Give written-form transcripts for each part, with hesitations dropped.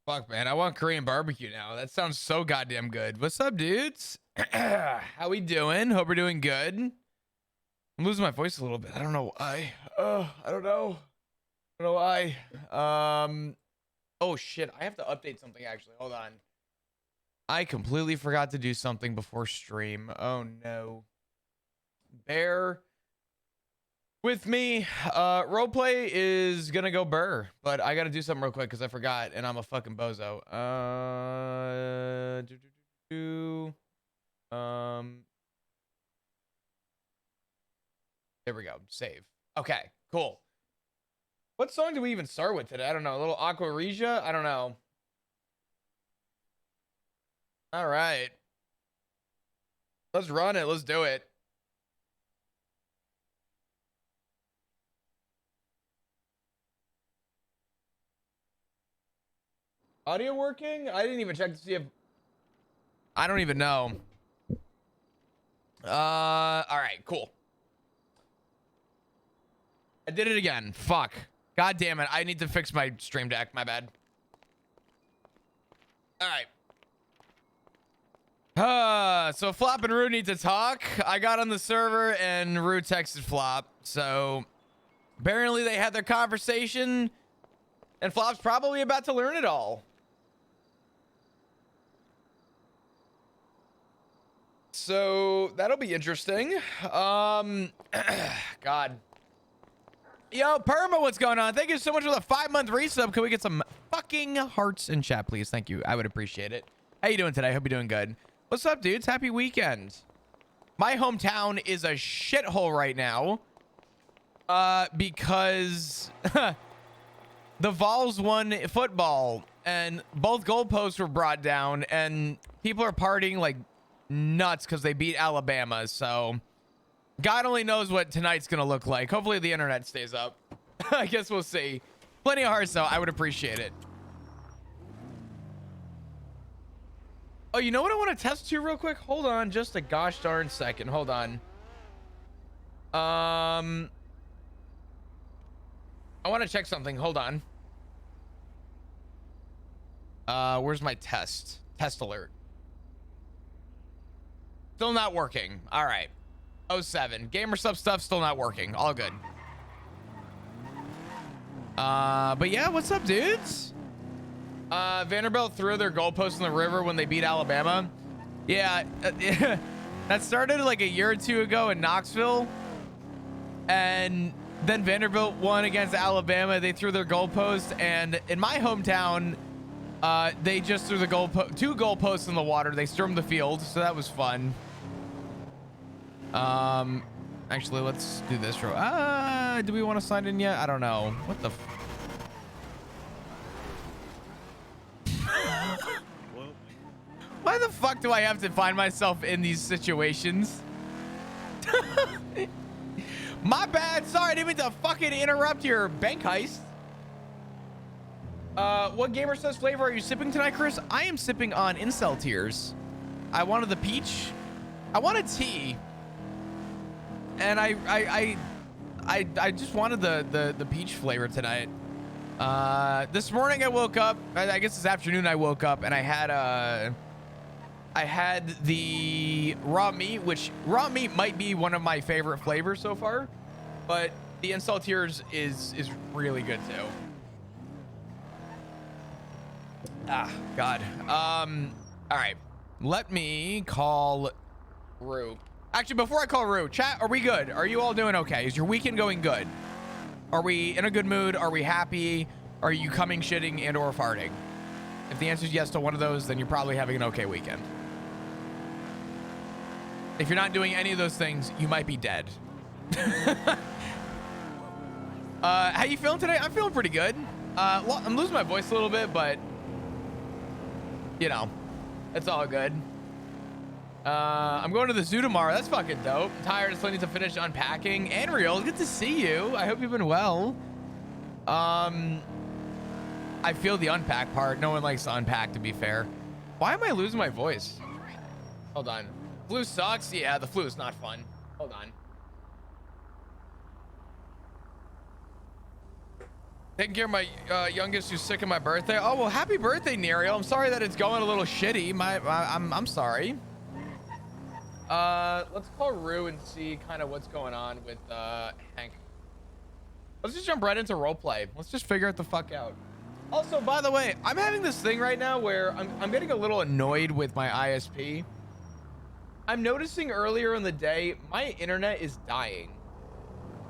Fuck, man. I want Korean barbecue now. That sounds so goddamn good. What's up, dudes? How we doing? Hope we're doing good. I'm losing my voice a little bit. I don't know why. I don't know. I don't know why. Oh, shit. I have to update something, actually. Hold on. I completely forgot to do something before stream. Oh, no. Bear with me. Roleplay is gonna go burr, but I gotta do something real quick because I forgot and I'm a fucking bozo. There we go. Save. Okay, cool. What song do we even start with today? I don't know. A little Aqua Regia? I don't know. All right. Let's run it. Let's do it. Audio working? I didn't even check to see if... I don't even know. All right, cool. I did it again. Fuck. God damn it. I need to fix my stream deck. My bad. All right. So Flop and Rue need to talk. I got on the server and Rue texted Flop. So apparently they had their conversation and Flop's probably about to learn it all. So that'll be interesting. God. Yo, Perma, what's going on? Thank you so much for the 5-month resub. Can we get some fucking hearts in chat, please? Thank you. I would appreciate it. How you doing today? Hope you're doing good. What's up, dudes? Happy weekend. My hometown is a shithole right now. Because the Vols won football and both goalposts were brought down and people are partying like nuts because they beat Alabama. So God only knows what tonight's gonna look like. Hopefully the internet stays up. I guess we'll see. Plenty of hearts though. I would appreciate it. Oh, you know what I want to test too real quick? Hold on just a gosh darn second. Hold on. I want to check something. Hold on. Where's my test? Test alert. Still not working. All right. 07. Gamer sub stuff still not working. All good. But yeah, what's up, dudes? Vanderbilt threw their goalpost in the river when they beat Alabama. Yeah, that started like a year or two ago in Knoxville. And then Vanderbilt won against Alabama. They threw their goalpost. And in my hometown, they just threw the two goalposts in the water. They stormed the field. So that was fun. Actually, let's do this. Do we want to sign in yet? I don't know. What the Why the fuck do I have to find myself in these situations? My bad. Sorry, I didn't mean to fucking interrupt your bank heist. What Gamer Says flavor are you sipping tonight, Chris? I am sipping on Incel Tears. I wanted the peach. I wanted tea. And I just wanted the peach flavor tonight. This morning I woke up. I guess this afternoon I woke up and I had the raw meat, which raw meat might be one of my favorite flavors so far, but the Incel Tears is really good too. Ah, God. All right. Let me call Rue. Actually, before I call Rue, chat, are we good? Are you all doing okay? Is your weekend going good? Are we in a good mood? Are we happy? Are you coming, shitting, and or farting? If the answer is yes to one of those, then you're probably having an okay weekend. If you're not doing any of those things, you might be dead. How you feeling today? I'm feeling pretty good. Well, I'm losing my voice a little bit, but you know, it's all good. I'm going to the zoo tomorrow. That's fucking dope. I'm tired. I still need to finish unpacking. Anriel, good to see you. I hope you've been well. I feel the unpack part. No one likes to unpack, to be fair. Why am I losing my voice? Hold on. Flu sucks? Yeah, the flu is not fun. Hold on. Taking care of my youngest who's sick of my birthday. Oh, well, happy birthday, Neriel. I'm sorry that it's going a little shitty. I'm sorry. Let's call Rue and see kind of what's going on with Hank. Let's just jump right into roleplay. Let's just figure it the fuck out. Also, by the way, I'm having this thing right now where I'm getting a little annoyed with my ISP. I'm noticing earlier in the day, my internet is dying.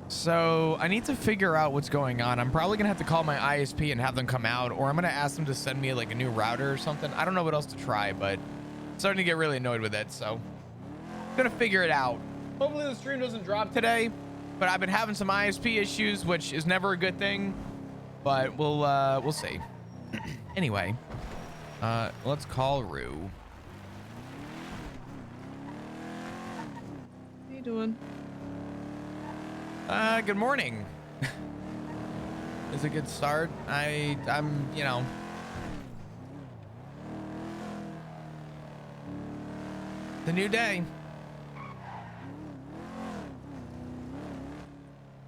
So I need to figure out what's going on. I'm probably gonna have to call my ISP and have them come out, or I'm gonna ask them to send me like a new router or something. I don't know what else to try, but I'm starting to get really annoyed with it. So I'm gonna figure it out. Hopefully the stream doesn't drop today, but I've been having some ISP issues, which is never a good thing, but we'll see. Anyway, let's call Rue. How you doing? Good morning. It's a good start. I'm, you know. The new day.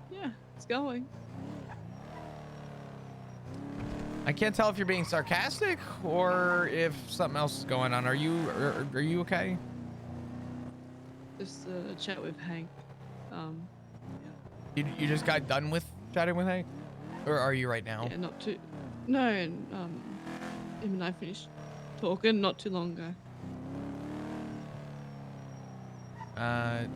Yeah, it's going. I can't tell if you're being sarcastic or if something else is going on. Are you okay? Just chat with Hank. You just got done with chatting with Hank? Or are you right now? Yeah, not too. No, him and I finished talking not too long ago. I'd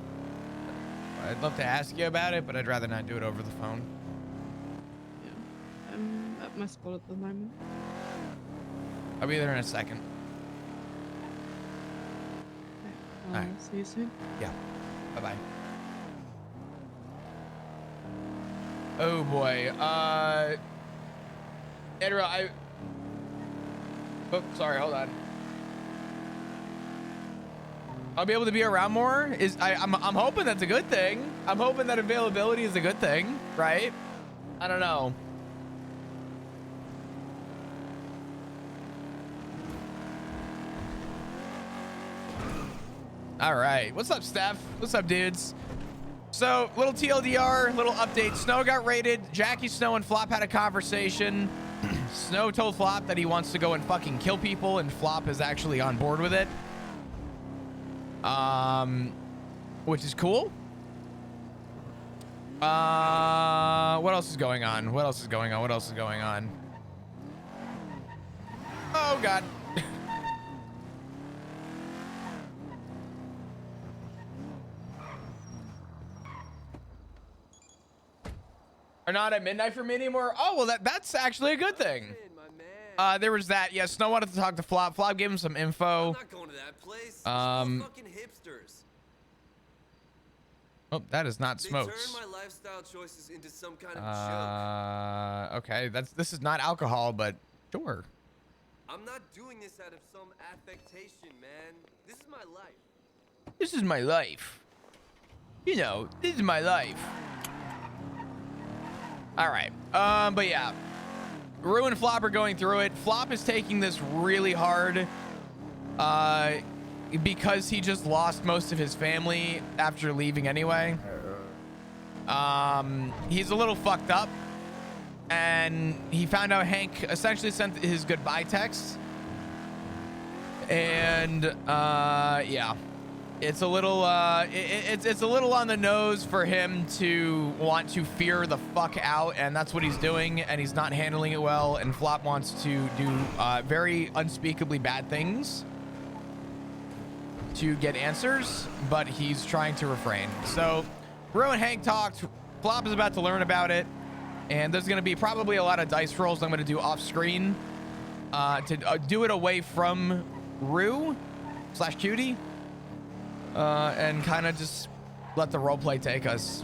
love to ask you about it, but I'd rather not do it over the phone. Yeah, I'm at my spot at the moment. I'll be there in a second. Okay, Alright. see you soon. Yeah. Bye-bye. Oh boy. Andrew, oh, sorry, hold on. I'll be able to be around more. I'm hoping that's a good thing. I'm hoping that availability is a good thing, right? I don't know. All right. What's up, Steph? What's up, dudes? So, little TLDR, little update. Snow got raided. Jackie, Snow, and Flop had a conversation. Snow told Flop that he wants to go and fucking kill people, and Flop is actually on board with it. Which is cool. What else is going on? What else is going on? What else is going on? Oh, God. Are not at midnight for me anymore. Oh, well, that's actually a good thing. There was that. Yeah, Snow wanted to talk to Flop. Flop gave him some info. I'm not going to that place. Fucking hipsters. Oh, that is not Smokes. They turn my lifestyle choices into some kind of joke. Okay, this is not alcohol, but sure. I'm not doing this out of some affectation, man. This is my life. This is my life. You know, this is my life. All right. But yeah, Rue and Flop are going through it. Flop is taking this really hard because he just lost most of his family after leaving anyway. He's a little fucked up, and he found out Hank essentially sent his goodbye text, and yeah. It's a little it's a little on the nose for him to want to fear the fuck out, and that's what he's doing, and he's not handling it well, and Flop wants to do very unspeakably bad things to get answers, but he's trying to refrain. So Rue and Hank talked. Flop is about to learn about it, and there's going to be probably a lot of dice rolls I'm going to do off screen to do it away from Rue / Cutie. And kind of just let the roleplay take us.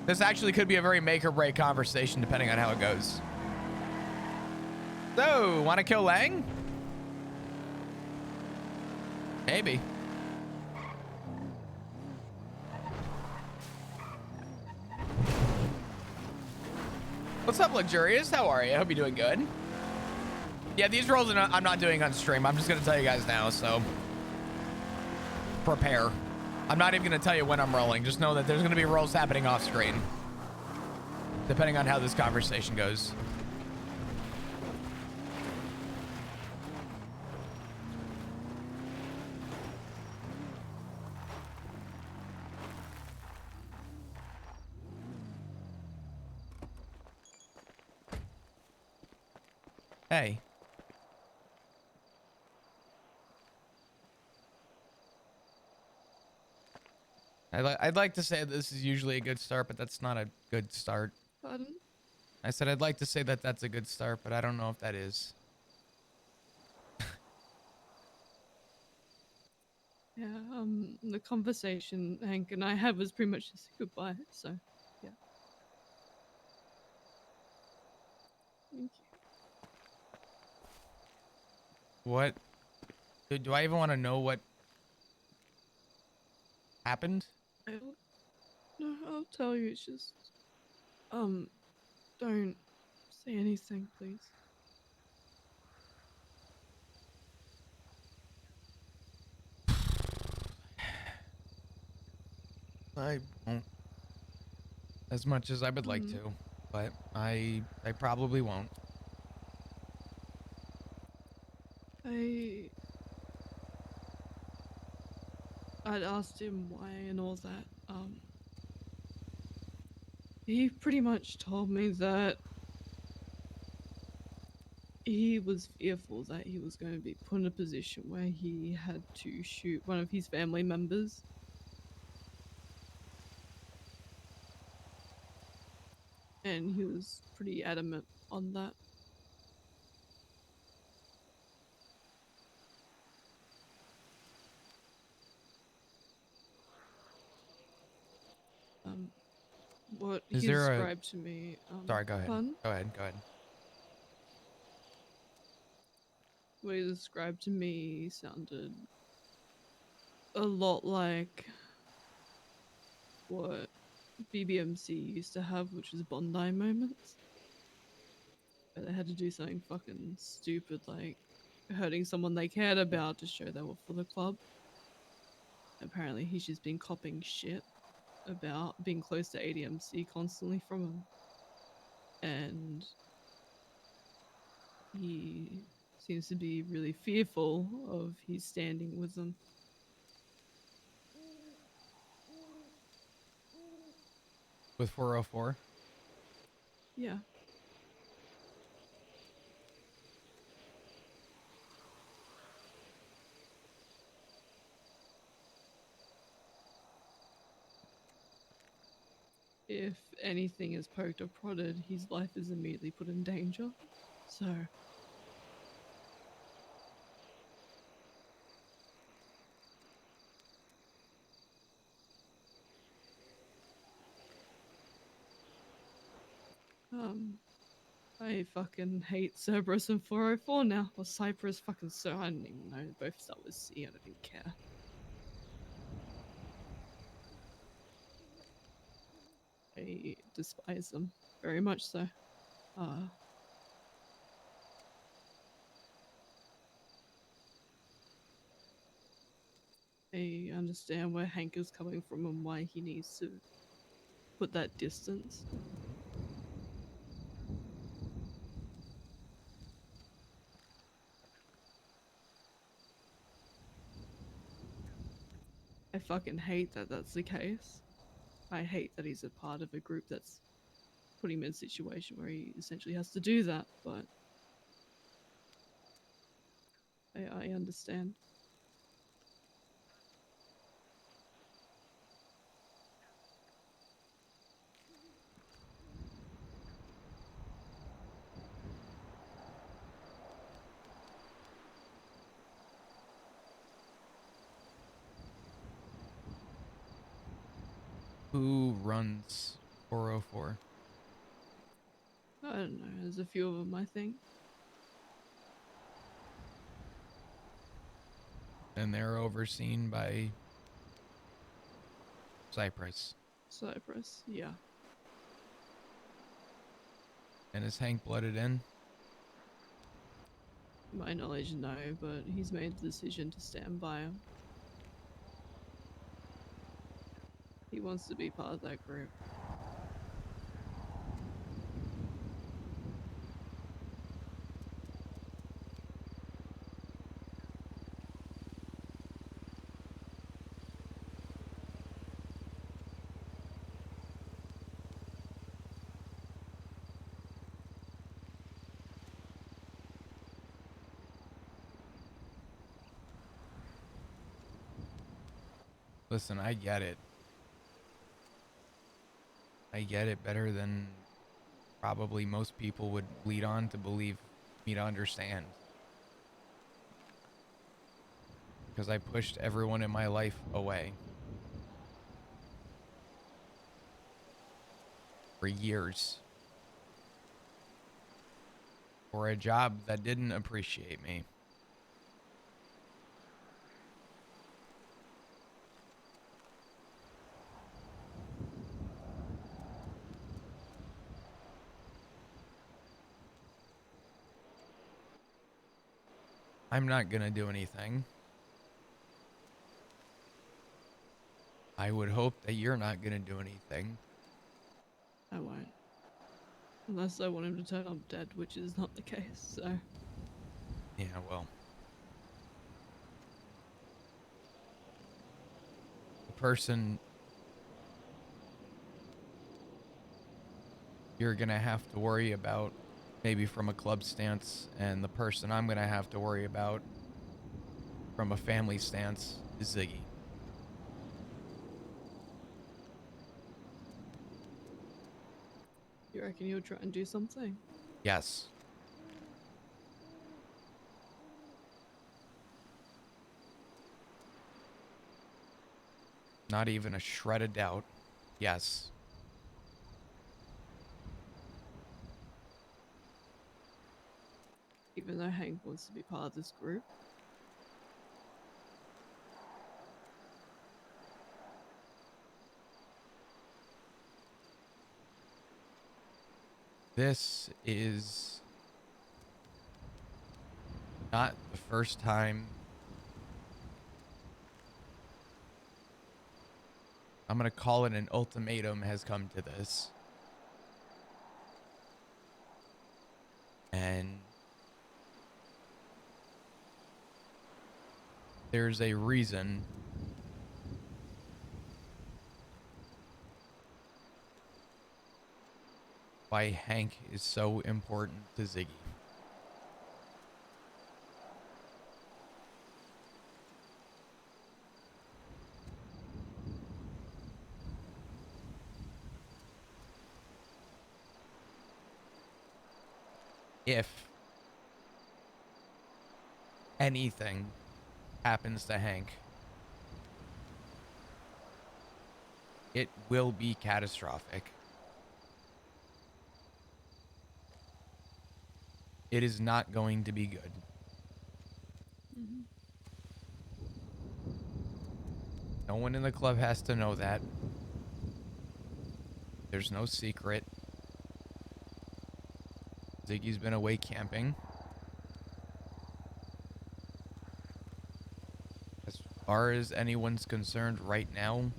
This actually could be a very make or break conversation depending on how it goes. So, want to kill Lang? Maybe. What's up, Luxurious? How are you? I hope you're doing good. Yeah, these rolls I'm not doing on stream. I'm just going to tell you guys now, so prepare. I'm not even going to tell you when I'm rolling. Just know that there's going to be rolls happening off screen. depending on how this conversation goes. Hey. I'd like to say this is usually a good start, but that's not a good start. Pardon? I said I'd like to say that that's a good start, but I don't know if that is. Yeah, the conversation Hank and I had was pretty much just goodbye, so yeah. Thank What? Do I even want to know what happened? you. No, I'll tell you, it's just don't say anything, please. I won't. As much as I would like to, but I probably won't. I'd asked him why and all that. He pretty much told me that he was fearful that he was going to be put in a position where he had to shoot one of his family members. And he was pretty adamant on that. What Is he there a- described to me. Sorry, go ahead. Pardon? Go ahead. Go ahead. What he described to me sounded a lot like what BBMC used to have, which was Bondi moments. Where they had to do something fucking stupid like hurting someone they cared about to show they were for the club. Apparently he's just been copping shit about being close to ADMC constantly from him. And he seems to be really fearful of his standing with them. With 404? Yeah. If anything is poked or prodded, his life is immediately put in danger. So I fucking hate Cerberus and 404 now. Or Cypress, fucking so I don't even know. Both start with C, I don't even care. I despise them very much so. I understand where Hank is coming from and why he needs to put that distance. I fucking hate that that's the case. I hate that he's a part of a group that's putting him in a situation where he essentially has to do that, but I understand. Who runs 404? I don't know, there's a few of them, I think. And they're overseen by Cypress. Cypress, yeah. And is Hank blooded in? My knowledge, no, but he's made the decision to stand by him. He wants to be part of that group. Listen, I get it. I get it better than probably most people would lead on to believe me to understand. Because I pushed everyone in my life away. For years. For a job that didn't appreciate me. I'm not gonna do anything. I would hope that you're not gonna do anything. I won't. Unless I want him to turn up dead, which is not the case, so. Yeah, well. The person you're gonna have to worry about, maybe from a club stance, and the person I'm gonna have to worry about from a family stance is Ziggy. You reckon he'll try and do something? Yes. Not even a shred of doubt. Yes. Even though Hank wants to be part of this group? This is not the first time I'm gonna call it an ultimatum has come to this. And there's a reason why Hank is so important to Ziggy. If anything happens to Hank, it will be catastrophic. It is not going to be good. Mm-hmm. No one in the club has to know that. There's no secret. Ziggy's been away camping. As far as anyone's concerned right now,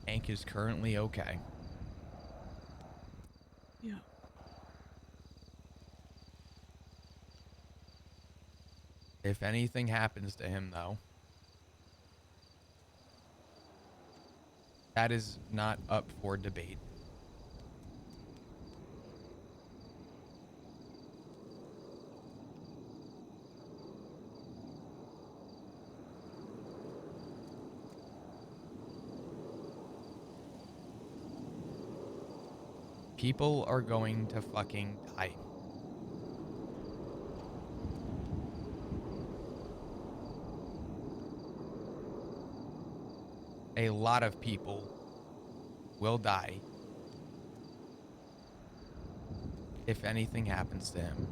Hank is currently okay. Yeah. If anything happens to him, though, that is not up for debate. People are going to fucking die. A lot of people will die if anything happens to him.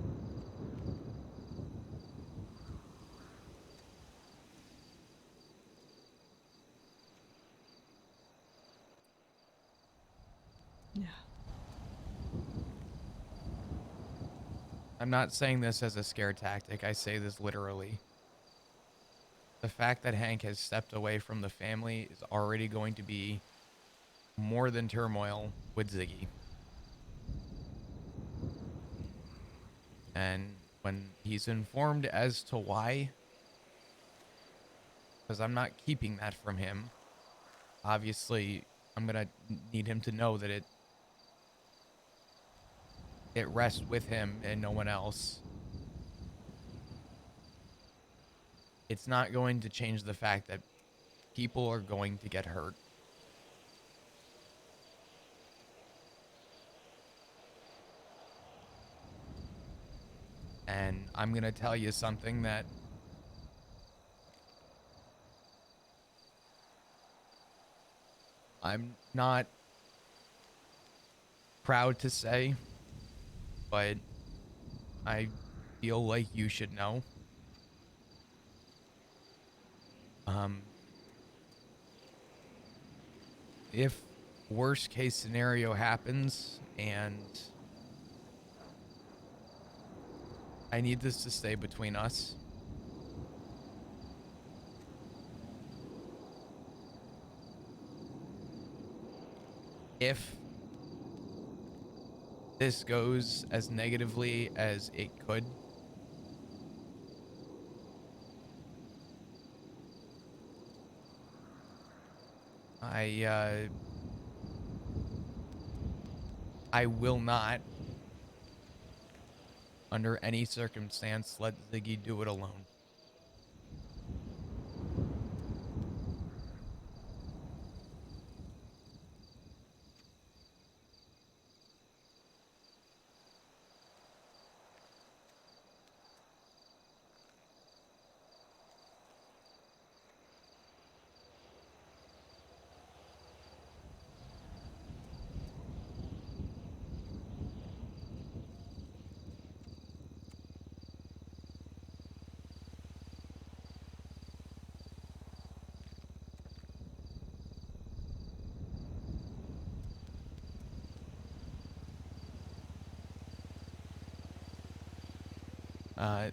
Yeah. I'm not saying this as a scare tactic. I say this literally. The fact that Hank has stepped away from the family is already going to be more than turmoil with Ziggy. And when he's informed as to why, because I'm not keeping that from him, obviously I'm going to need him to know that it rests with him and no one else. It's not going to change the fact that people are going to get hurt. And I'm going to tell you something that I'm not proud to say, but I feel like you should know. If worst case scenario happens and I need this to stay between us, if this goes as negatively as it could, I will not, under any circumstance, let Ziggy do it alone.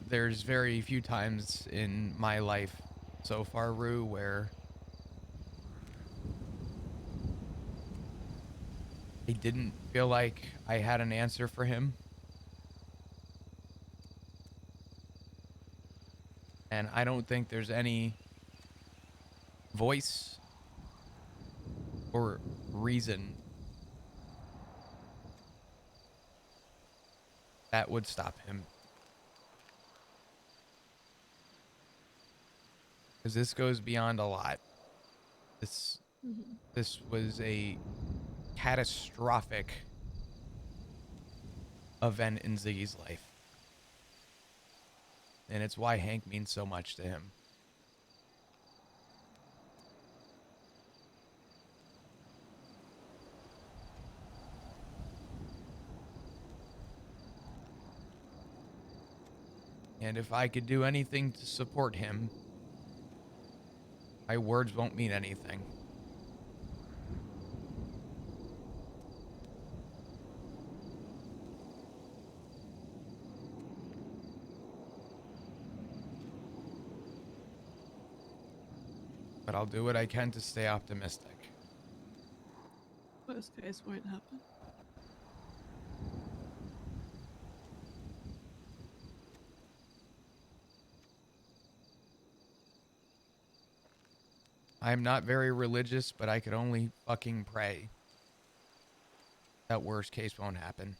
There's very few times in my life so far, Rue, where I didn't feel like I had an answer for him. And I don't think there's any voice or reason that would stop him. Because this goes beyond a lot. This was a catastrophic event in Ziggy's life. And it's why Hank means so much to him. And if I could do anything to support him, my words won't mean anything. But I'll do what I can to stay optimistic. Worst case won't happen. I'm not very religious, but I could only fucking pray that worst case won't happen.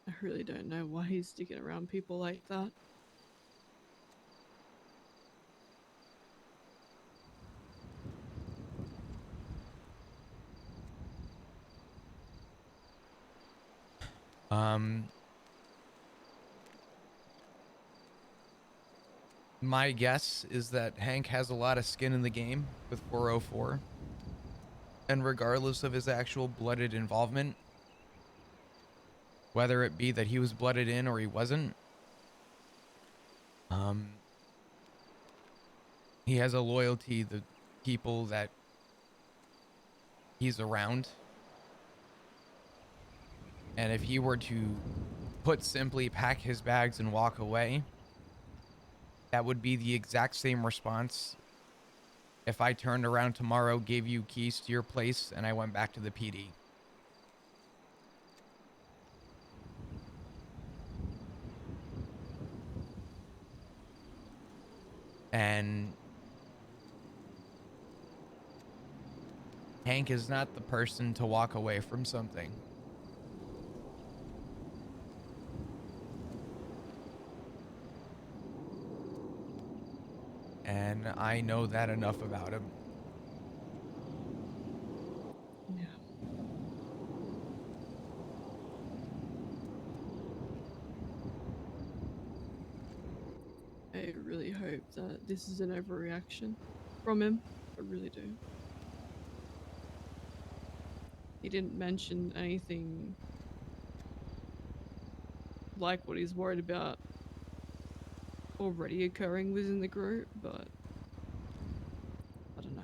I really don't know why he's sticking around people like that. My guess is that Hank has a lot of skin in the game with 404. And regardless of his actual blooded involvement, whether it be that he was blooded in or he wasn't, he has a loyalty to the people that he's around. And if he were to, put simply, pack his bags and walk away, that would be the exact same response if I turned around tomorrow, gave you keys to your place, and I went back to the PD. And Hank is not the person to walk away from something. And I know that enough about him. Yeah. I really hope that this is an overreaction from him. I really do. He didn't mention anything like what he's worried about already occurring within the group, but I don't know.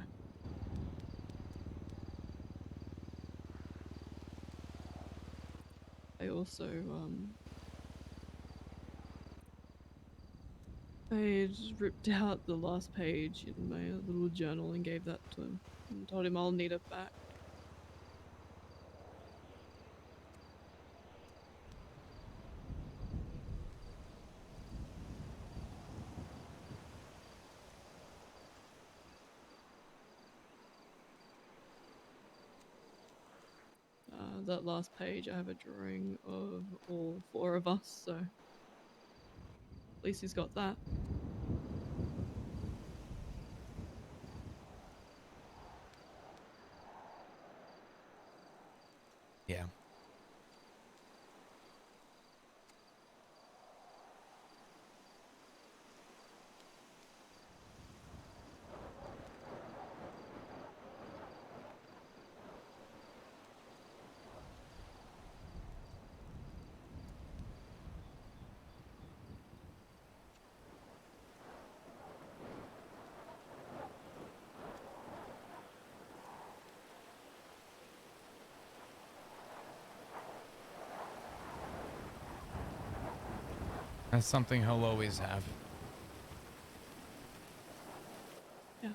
I also I just ripped out the last page in my little journal and gave that to him and told him I'll need it back. That last page, I have a drawing of all four of us, so at least he's got that. Yeah. That's something he'll always have. Yeah.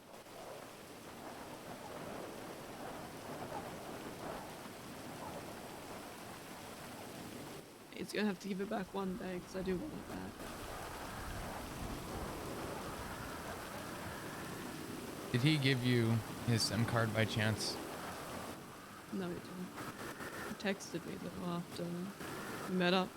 He's gonna have to give it back one day because I do want it back. Did he give you his SIM card by chance? No, he didn't. He texted me though after we met up.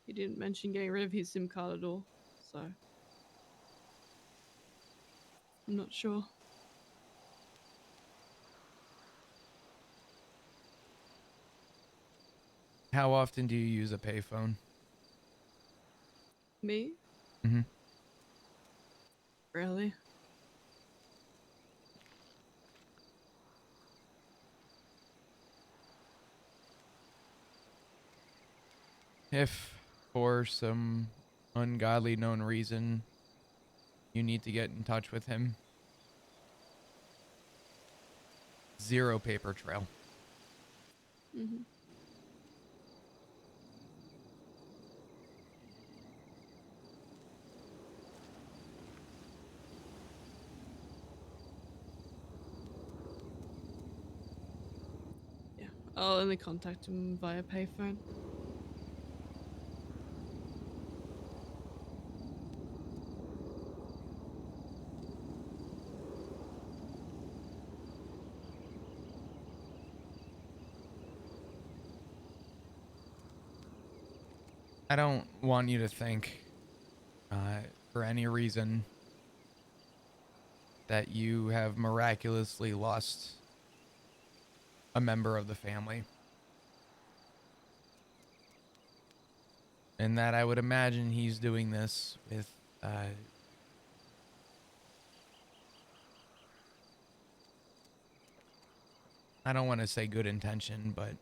He didn't mention getting rid of his SIM card at all, so I'm not sure. How often do you use a payphone? Me? Mm-hmm. Rarely. If for some ungodly known reason you need to get in touch with him, zero paper trail. Mm-hmm. Yeah, I'll only contact him via payphone. I don't want you to think, for any reason, that you have miraculously lost a member of the family. And that I would imagine he's doing this with I don't want to say good intention, but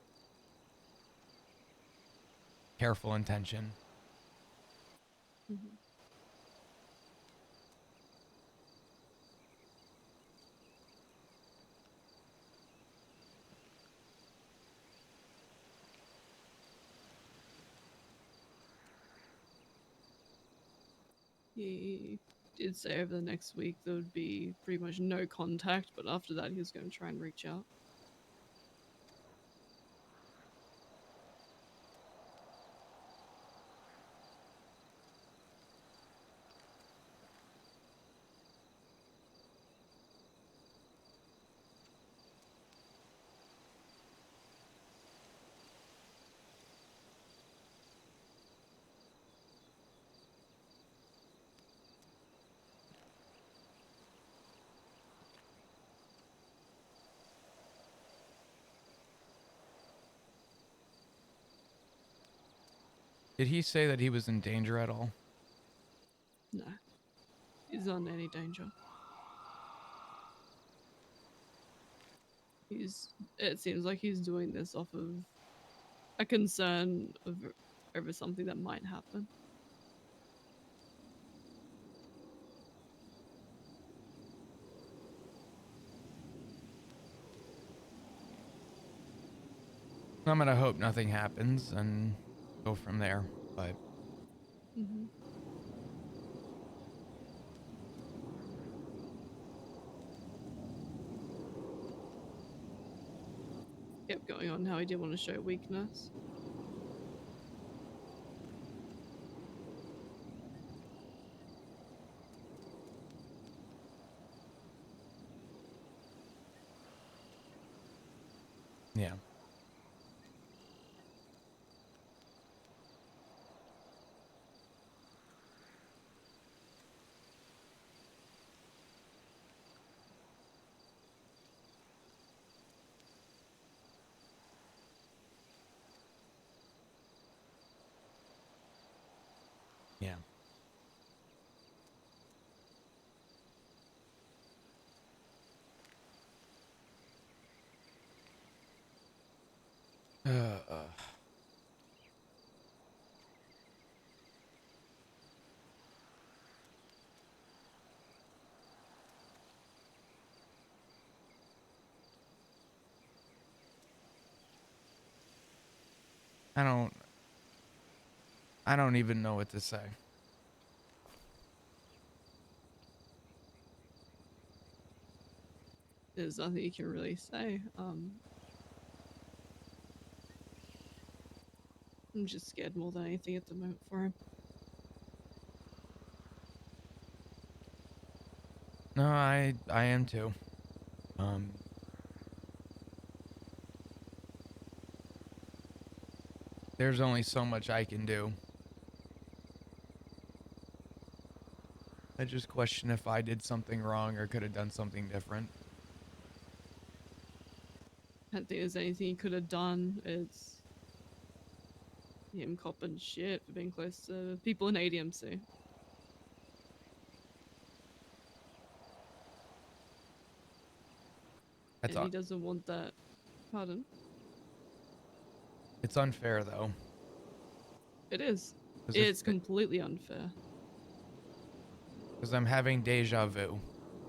careful intention. Mhm. He did say over the next week there would be pretty much no contact, but after that he was going to try and reach out. Did he say that he was in danger at all? No, he's not in any danger. It seems like he's doing this off of a concern over something that might happen. I'm gonna hope nothing happens and go from there. But Mm-hmm. Kept going on how he didn't want to show weakness. yeah. Yeah. Uh, I don't even know what to say. There's nothing you can really say. I'm just scared more than anything at the moment for him. No, I am too. There's only so much I can do. I just question if I did something wrong or could have done something different. I don't think there's anything he could have done. It's him copping shit for being close to people in ADMC. That's And he doesn't want that. Pardon? It's unfair though. It is. 'Cause It's completely unfair. Because I'm having deja vu,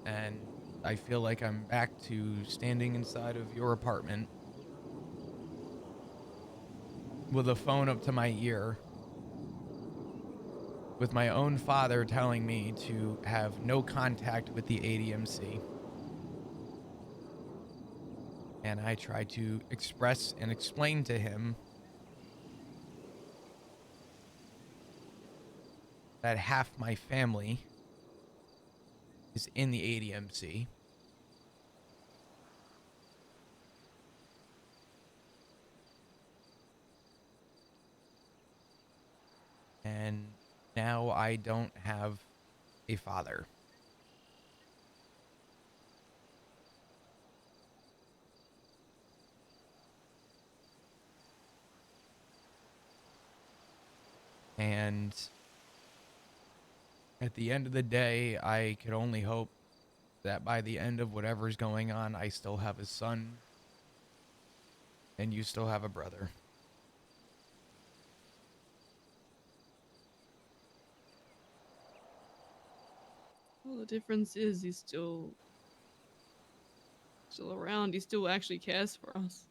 and I feel like I'm back to standing inside of your apartment with a phone up to my ear, with my own father telling me to have no contact with the ADMC. And I try to express and explain to him that half my family is in the ADMC. And now I don't have a father. And at the end of the day, I could only hope that by the end of whatever's going on, I still have a son and you still have a brother. Well, the difference is he's still around. He still actually cares for us.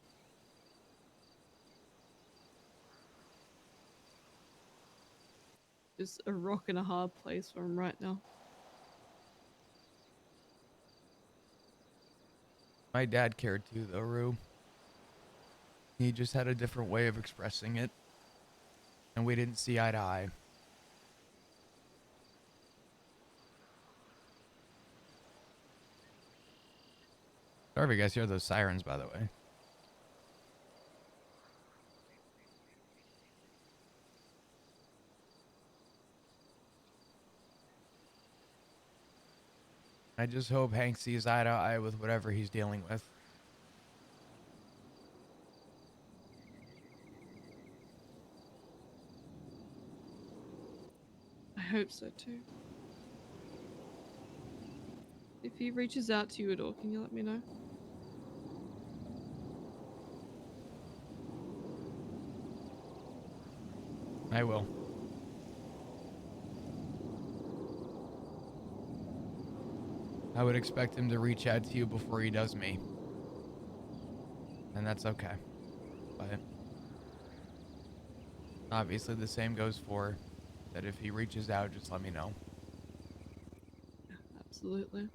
Just a rock and a hard place for him right now. My dad cared too, though, Rue. He just had a different way of expressing it, and we didn't see eye to eye. Sorry if you guys hear those sirens, by the way. I just hope Hank sees eye to eye with whatever he's dealing with. I hope so too. If he reaches out to you at all, can you let me know? I will. I would expect him to reach out to you before he does me. And that's okay. But obviously the same goes for that if he reaches out, just let me know. Yeah, absolutely.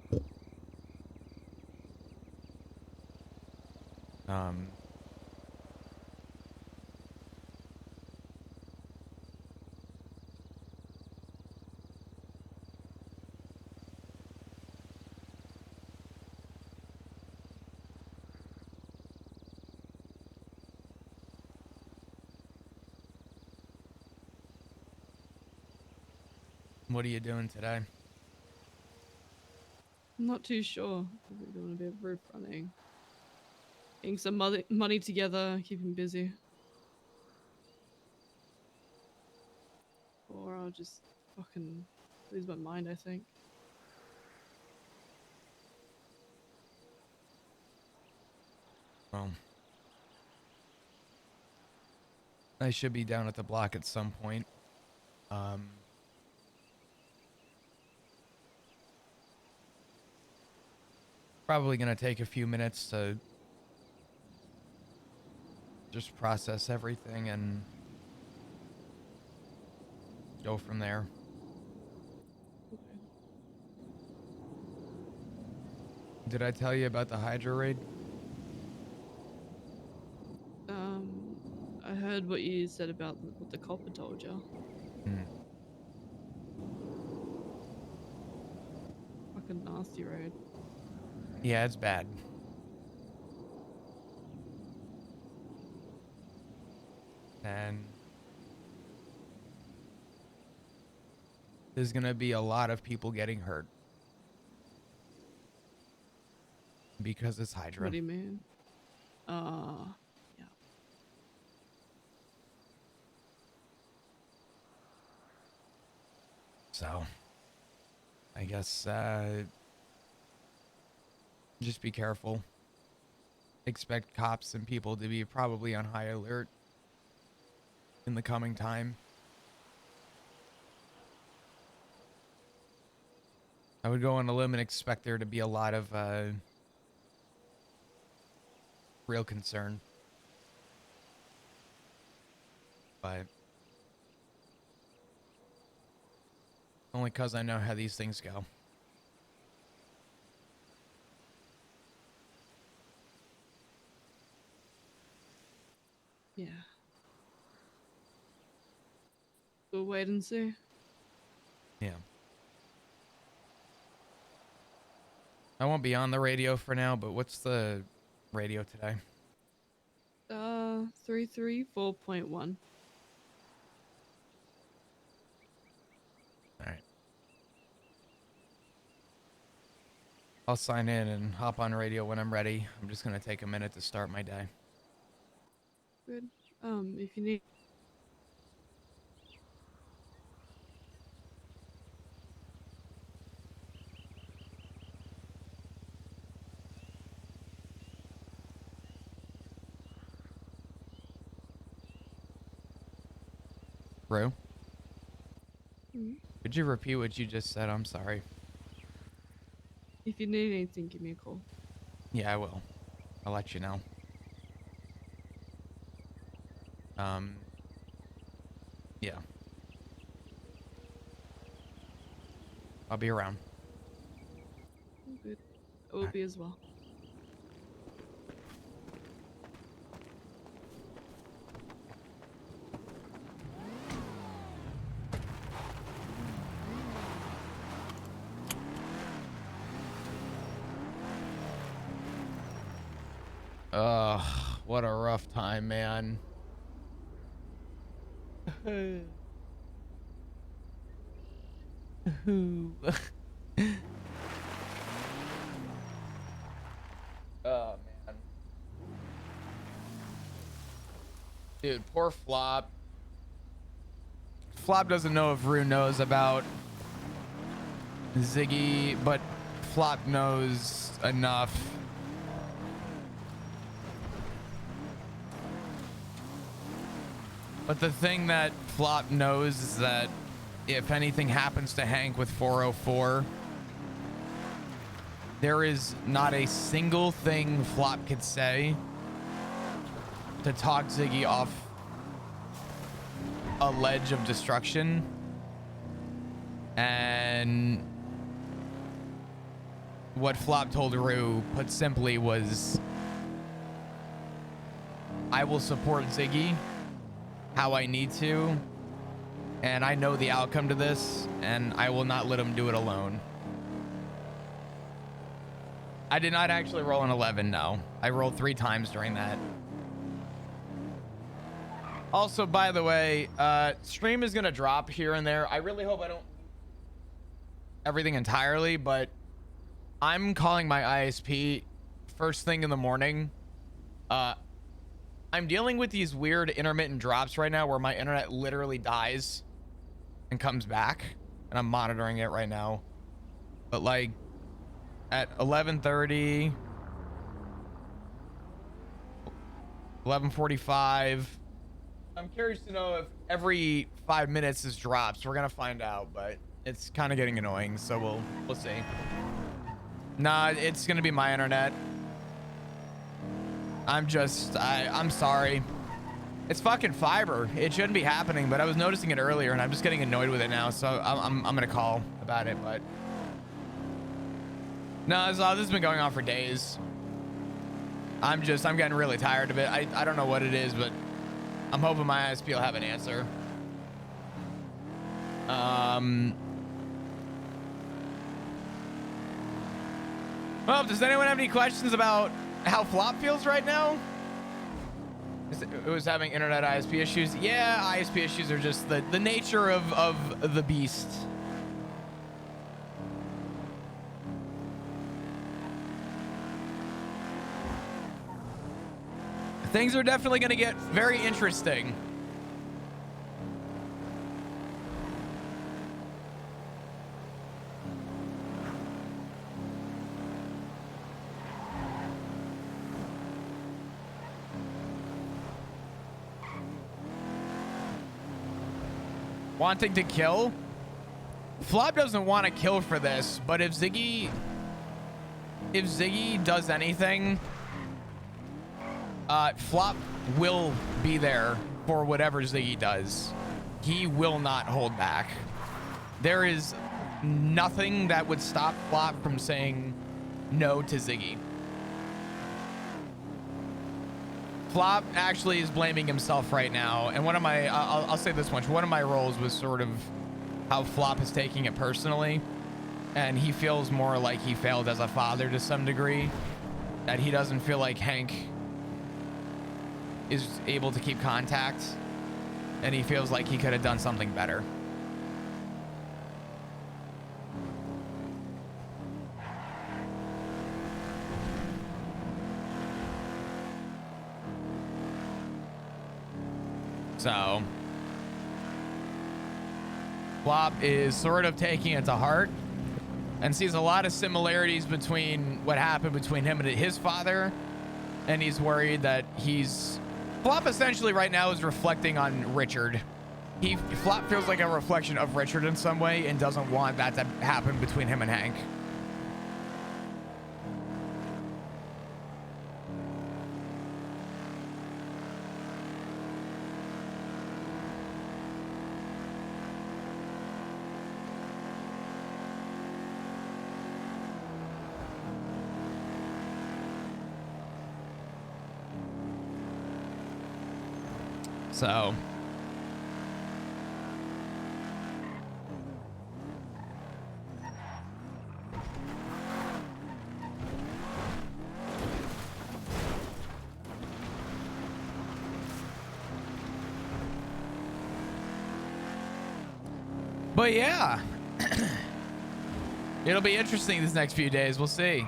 What are you doing today? I'm not too sure. We're doing a bit of roof running. Getting some money together, keeping busy. Or I'll just fucking lose my mind, I think. Well, I should be down at the block at some point. Probably gonna take a few minutes to just process everything and go from there. Did I tell you about the Hydra raid? I heard what you said about what the copper told you. Fucking nasty raid. Yeah, it's bad. And there's gonna be a lot of people getting hurt. Because it's Hydra. What do you mean? Yeah. So, I guess, just be careful. Expect cops and people to be probably on high alert in the coming time. I would go on a limb and expect there to be a lot of, real concern. But only 'cause I know how these things go. Yeah. We'll wait and see. Yeah. I won't be on the radio for now, but what's the radio today? 334.1. All right. I'll sign in and hop on radio when I'm ready. I'm just going to take a minute to start my day. Good. If you need Rue, Mm. could you repeat what you just said? I'm sorry. If you need anything, give me a call. Yeah, I will. I'll let you know. Yeah. I'll be around. All good. I will be as well. Ugh, what a rough time, man. Oh, man. Dude, poor Flop. Flop doesn't know if Rue knows about Ziggy, but Flop knows enough. But the thing that Flop knows is that if anything happens to Hank with 404, there is not a single thing Flop could say to talk Ziggy off a ledge of destruction. And what Flop told Rue, put simply, was, I will support Ziggy how I need to, and I know the outcome to this, and I will not let him do it alone. I did not actually roll an 11, no. I rolled 3 times during that. Also, by the way, stream is gonna drop here and there. I really hope I don't everything entirely, but I'm calling my ISP first thing in the morning. I'm dealing with these weird intermittent drops right now where my internet literally dies and comes back, and I'm monitoring it right now. But like at 11:30, 11:45, I'm curious to know if every 5 minutes this drops. We're gonna find out, but it's kind of getting annoying, so we'll see. Nah, it's gonna be my internet. I'm sorry. It's fucking fiber. It shouldn't be happening, but I was noticing it earlier and I'm just getting annoyed with it now. So I'm gonna call about it, but no, this has been going on for days. I'm getting really tired of it. I don't know what it is, but I'm hoping my ISP will have an answer. Well, does anyone have any questions about how Flop feels right now? It was having internet ISP issues. Yeah, ISP issues are just the nature of the beast. Things are definitely going to get very interesting. Wanting to kill? Flop doesn't want to kill for this, but if Ziggy does anything, Flop will be there for whatever Ziggy does. He will not hold back. There is nothing that would stop Flop from saying no to Ziggy. Flop actually is blaming himself right now, and one of my I'll say this much, one of my roles was sort of how Flop is taking it personally, and he feels more like he failed as a father to some degree, that he doesn't feel like Hank is able to keep contact, and he feels like he could have done something better. So Flop is sort of taking it to heart and sees a lot of similarities between what happened between him and his father, and he's worried that Flop essentially right now is reflecting on Richard Flop feels like a reflection of Richard in some way and doesn't want that to happen between him and Hank. So but yeah, it'll be interesting these next few days. We'll see.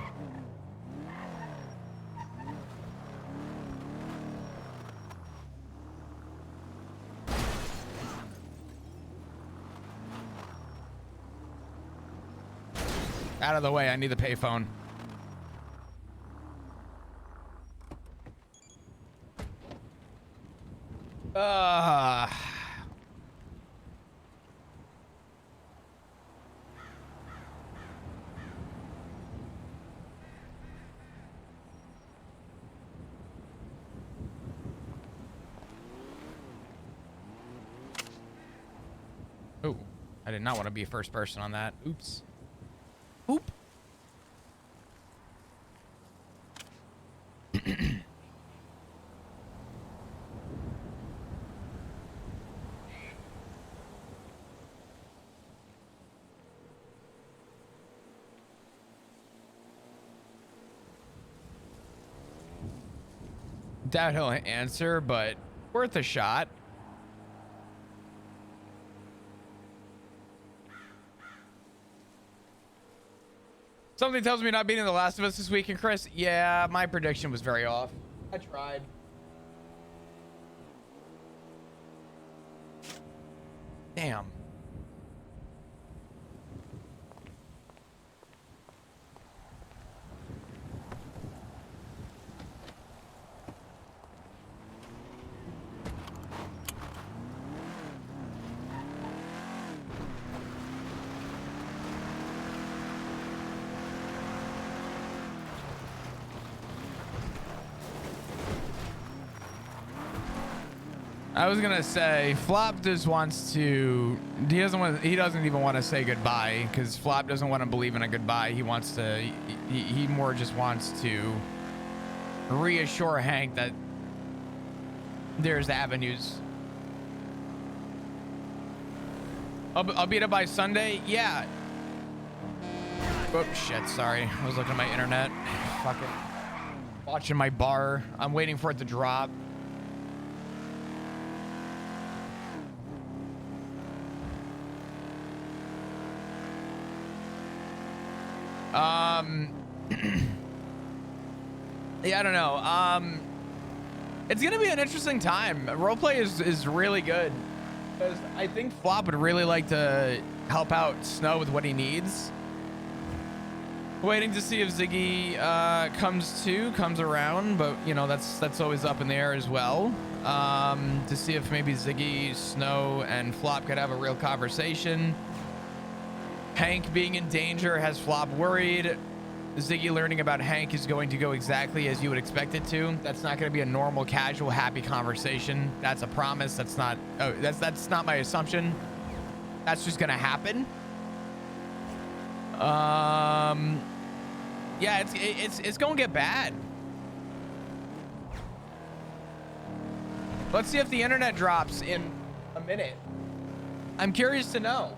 Out of the way, I need the payphone. Oh, I did not want to be first person on that. Oops. Oop. Doubt he'll answer, but worth a shot. Something tells me not beating The Last of Us this weekend, Chris. Yeah, my prediction was very off. I tried. Damn. I was gonna say Flop just wants to. He doesn't even want to say goodbye because Flop doesn't want to believe in a goodbye. He wants to. He more just wants to reassure Hank that there's avenues. I'll beat it by Sunday. Yeah. Oh shit! Sorry, I was looking at my internet. Fucking watching my bar. I'm waiting for it to drop. Yeah, I don't know. It's gonna be an interesting time. Roleplay is really good because I think Flop would really like to help out Snow with what he needs. Waiting to see if Ziggy comes around, but you know that's always up in the air as well. To see if maybe Ziggy, Snow, and Flop could have a real conversation. Hank being in danger has Flop worried. Ziggy learning about Hank is going to go exactly as you would expect it to. That's not going to be a normal, casual, happy conversation. That's a promise. That's not. Oh, that's not my assumption. That's just going to happen. Yeah, it's going to get bad. Let's see if the internet drops in a minute. I'm curious to know.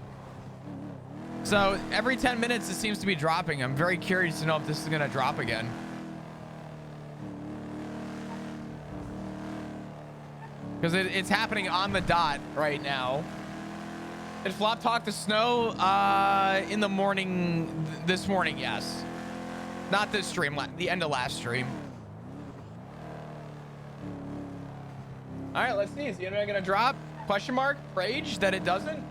So every 10 minutes it seems to be dropping. I'm very curious to know if this is going to drop again. Because it's happening on the dot right now. Did Flop talk to Snow in the morning? This morning, yes. Not this stream, the end of last stream. All right, let's see. Is the internet going to drop? Question mark? Rage that it doesn't?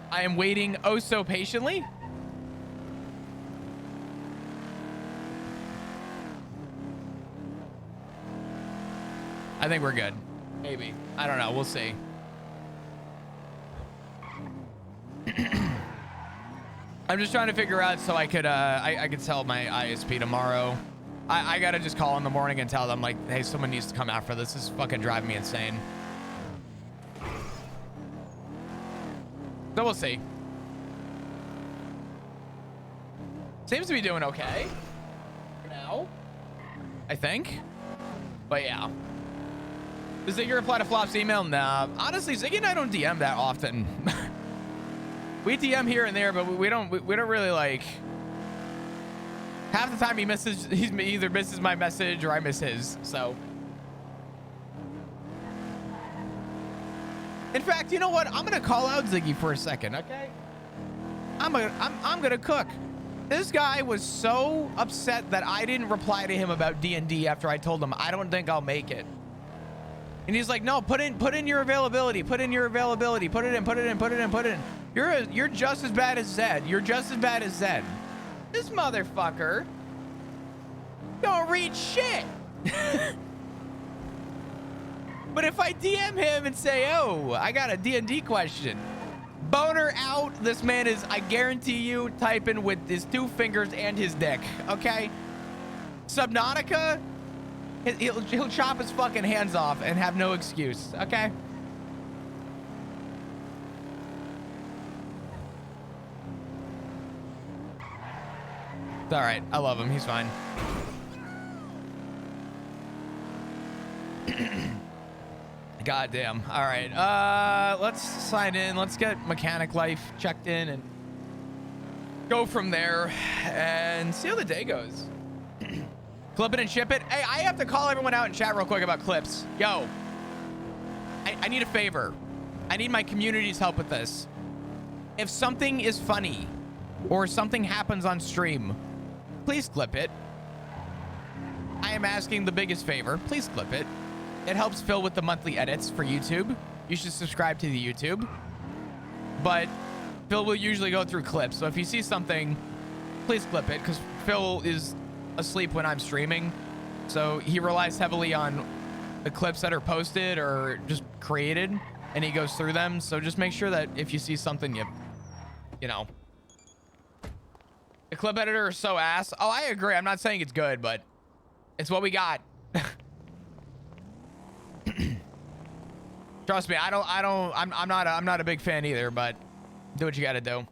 I am waiting oh so patiently. I think we're good. Maybe. I don't know. We'll see. I'm just trying to figure out so I could I could tell my ISP tomorrow. I gotta just call in the morning and tell them like, hey, someone needs to come out for this. This is fucking driving me insane. So we'll see. Seems to be doing okay for now, I think. But yeah. Does Ziggy reply to Flop's email? Nah. Honestly, Ziggy and I don't DM that often. We DM here and there, but we don't really like. Half the time he either misses my message or I miss his. So. In fact, you know what? I'm gonna call out Ziggy for a second, okay? I'm gonna cook. This guy was so upset that I didn't reply to him about D&D after I told him I don't think I'll make it. And he's like, no, put in your availability. Put in your availability. Put it in. You're just as bad as Zed. You're just as bad as Zed. This motherfucker don't read shit. But if I DM him and say, oh, I got a D&D question. Boner out. This man is, I guarantee you, typing with his 2 fingers and his dick. Okay? Subnautica, he'll chop his fucking hands off and have no excuse. Okay? It's all right. I love him. He's fine. God damn. All right. Let's sign in. Let's get Mechanic Life checked in and go from there and see how the day goes. Clip it and ship it. Hey, I have to call everyone out in chat real quick about clips. Yo, I need a favor. I need my community's help with this. If something is funny or something happens on stream, please clip it. I am asking the biggest favor. Please clip it. It helps Phil with the monthly edits for YouTube. You should subscribe to the YouTube. But Phil will usually go through clips. So if you see something, please clip it, because Phil is asleep when I'm streaming. So he relies heavily on the clips that are posted or just created, and he goes through them. So just make sure that if you see something, you know. The clip editor is so ass. Oh, I agree. I'm not saying it's good, but it's what we got. Trust me, I'm not a big fan either, but do what you gotta do.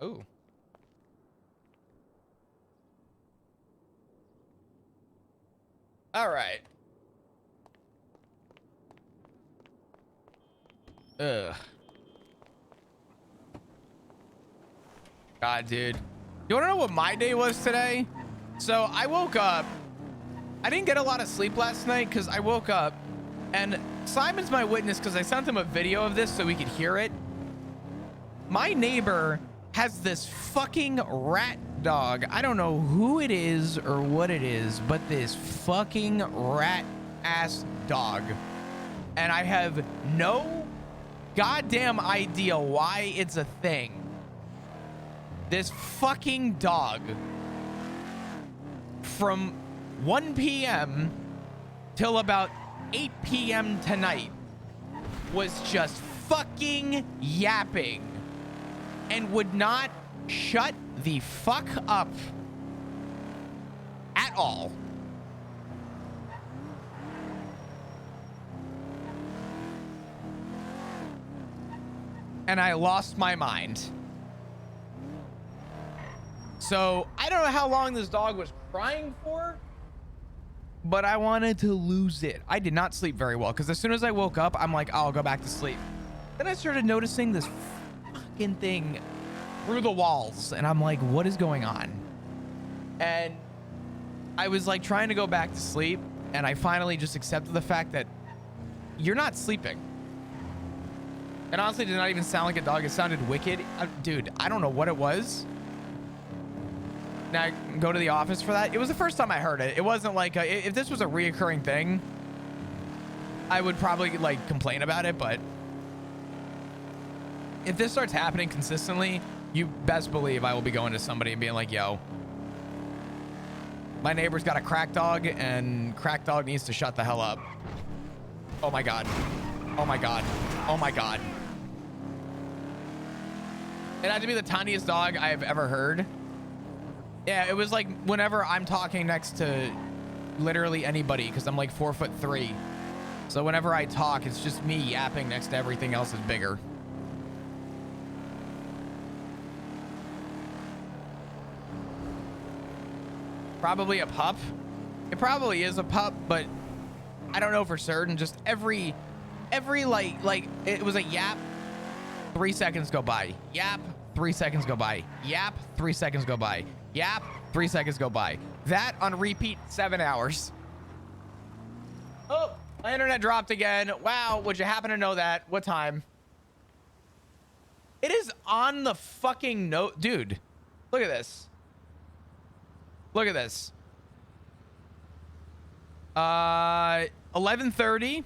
Ooh. All right. Ugh. God, dude. You wanna know what my day was today? So I woke up. I didn't get a lot of sleep last night because I woke up, and Simon's my witness because I sent him a video of this so we could hear it. My neighbor has this fucking rat dog. I don't know who it is or what it is, but this fucking rat ass dog. And I have no goddamn idea why it's a thing. This fucking dog from 1 p.m. till about 8 p.m. tonight was just fucking yapping and would not shut the fuck up at all. And I lost my mind. So I don't know how long this dog was crying for, but I wanted to lose it. I did not sleep very well because as soon as I woke up, I'm like, oh, I'll go back to sleep. Then I started noticing this fucking thing through the walls, and I'm like, what is going on? And I was like trying to go back to sleep, and I finally just accepted the fact that you're not sleeping. And honestly, it did not even sound like a dog. It sounded wicked. Dude, I don't know what it was. Now I go to the office for that. It was the first time I heard it. It wasn't like if this was a reoccurring thing, I would probably like complain about it. But if this starts happening consistently, you best believe I will be going to somebody and being like, yo, My neighbor's got a crack dog, and crack dog needs to shut the hell up. Oh my god. Oh my god. Oh my god. It had to be the tiniest dog I've ever heard. Yeah, it was like whenever I'm talking next to literally anybody, because I'm like 4'3". So whenever I talk, it's just me yapping next to everything else is bigger. Probably a pup. It probably is a pup, but I don't know for certain. Just every like it was a yap. 3 seconds go by. Yap. 3 seconds go by. Yap. 3 seconds go by. Yap. 3 seconds go by. That on repeat 7 hours. Oh, my internet dropped again. Wow. Would you happen to know that? What time? It is on the fucking note, dude. Look at this. Look at this. 11:30.